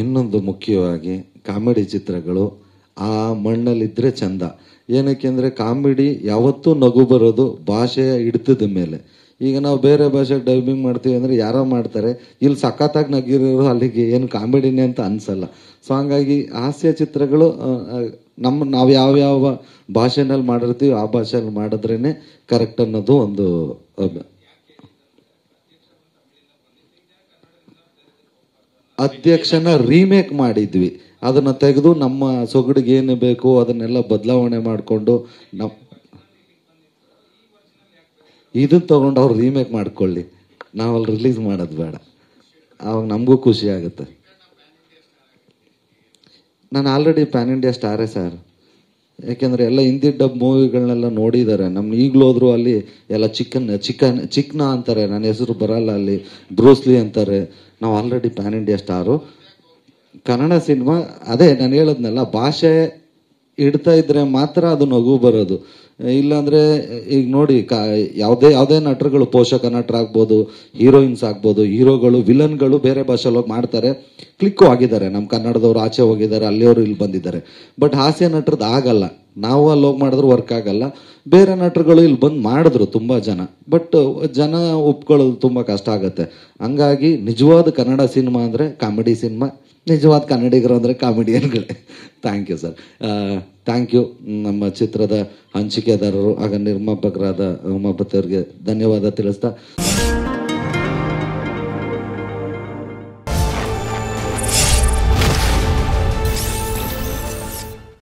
ಇನ್ನೊಂದು ಮುಖ್ಯವಾಗಿ ಕಾಮಿಡಿ ಚಿತ್ರಗಳು ಆ ಮಣ್ಣಲ್ಲಿದ್ದರೆ ಚಂದ. ಏನಕ್ಕೆ ಅಂದರೆ ಕಾಮಿಡಿ ಯಾವತ್ತೂ ನಗು ಬರೋದು ಭಾಷೆಯ ಹಿಡಿತದ ಮೇಲೆ. ಈಗ ನಾವು ಬೇರೆ ಭಾಷೆ ಡಬ್ಬಿಂಗ್ ಮಾಡ್ತೀವಿ ಅಂದರೆ ಯಾರೋ ಮಾಡ್ತಾರೆ, ಇಲ್ಲಿ ಸಖತ್ತಾಗಿ ನಗಿರೋರು ಅಲ್ಲಿಗೆ ಏನು ಕಾಮಿಡಿನೇ ಅಂತ ಅನ್ಸಲ್ಲ. ಸೊ ಹಂಗಾಗಿ ಹಾಸ್ಯ ಚಿತ್ರಗಳು ನಾವು ಯಾವ್ಯಾವ ಭಾಷೆನಲ್ಲಿ ಮಾಡಿರ್ತೀವಿ ಆ ಭಾಷೆಯಲ್ಲಿ ಮಾಡಿದ್ರೇ ಕರೆಕ್ಟ್ ಅನ್ನೋದು ಒಂದು. ಅಧ್ಯಕ್ಷನ ರೀಮೇಕ್ ಮಾಡಿದ್ವಿ, ಅದನ್ನ ತೆಗೆದು ನಮ್ಮ ಸೊಗಡಿಗೆ ಏನು ಬೇಕು ಅದನ್ನೆಲ್ಲ ಬದಲಾವಣೆ ಮಾಡಿಕೊಂಡು ಇದನ್ನ ತಗೊಂಡು ಅವ್ರು ರೀಮೇಕ್ ಮಾಡ್ಕೊಳ್ಳಿ, ನಾವಲ್ಲಿ ರಿಲೀಸ್ ಮಾಡೋದು ಬೇಡ, ಅವಾಗ ನಮಗೂ ಖುಷಿ ಆಗುತ್ತೆ. ನಾನು ಆಲ್ರೆಡಿ ಪ್ಯಾನ್ ಇಂಡಿಯಾ ಸ್ಟಾರೇ ಸರ್. ಯಾಕೆಂದರೆ ಎಲ್ಲ ಹಿಂದಿ ಡಬ್ ಮೂವಿಗಳನ್ನೆಲ್ಲ ನೋಡಿದ್ದಾರೆ. ನಮ್ಮ ಈಗಲೂ ಹೋದ್ರು ಅಲ್ಲಿ ಎಲ್ಲ ಚಿಕ್ನ ಅಂತಾರೆ, ನನ್ನ ಹೆಸರು ಬರಲ್ಲ, ಅಲ್ಲಿ ಬ್ರೂಸ್ಲಿ ಅಂತಾರೆ. ನಾವು already PAN India star. Kannada cinema ಅದೇ ನಾನು ಹೇಳದ್ನಲ್ಲ, ಭಾಷೆ ಇಡ್ತಾ ಇದ್ರೆ ಮಾತ್ರ ಅದು ನಗು ಬರೋದು. ಇಲ್ಲಾಂದ್ರೆ ಈಗ ನೋಡಿ, ಯಾವುದೇ ನಟರುಗಳು, ಪೋಷಕ ನಟರಾಗ್ಬೋದು, ಹೀರೋಯಿನ್ಸ್ ಆಗ್ಬೋದು, ಹೀರೋಗಳು ವಿಲನ್ಗಳು ಬೇರೆ ಭಾಷೆಯಲ್ಲಿ ಹೋಗಿ ಮಾಡ್ತಾರೆ, ಕ್ಲಿಕ್ಕು ಆಗಿದ್ದಾರೆ. ನಮ್ಮ ಕನ್ನಡದವ್ರು ಆಚೆ ಹೋಗಿದ್ದಾರೆ, ಅಲ್ಲಿಯವರು ಇಲ್ಲಿ ಬಂದಿದ್ದಾರೆ. ಬಟ್ ಹಾಸ್ಯ ನಟರದ್ದು ಆಗಲ್ಲ, ನಾವು ಅಲ್ಲಿ ಹೋಗಿ ಮಾಡಿದ್ರು ವರ್ಕ್ ಆಗಲ್ಲ. ಬೇರೆ ನಟರುಗಳು ಇಲ್ಲಿ ಬಂದು ಮಾಡಿದ್ರು ತುಂಬಾ ಜನ, ಬಟ್ ಜನ ಒಪ್ಕೊಳ್ಳೋದು ತುಂಬಾ ಕಷ್ಟ ಆಗುತ್ತೆ. ಹಂಗಾಗಿ ನಿಜವಾದ ಕನ್ನಡ ಸಿನಿಮಾ ಅಂದ್ರೆ ಕಾಮಿಡಿ ಸಿನಿಮಾ, ನಿಜವಾದ ಕನ್ನಡಿಗರು ಅಂದರೆ ಕಾಮಿಡಿಯನ್ಗಳೇ. Thank you sir, thank you. ನಮ್ಮ ಚಿತ್ರದ ಹಂಚಿಕೆದಾರರು ಆಗ ನಿರ್ಮಾಪಕರಾದ ಉಮಾಪತಿ ಅವರಿಗೆ ಧನ್ಯವಾದ ತಿಳಿಸ್ತಾ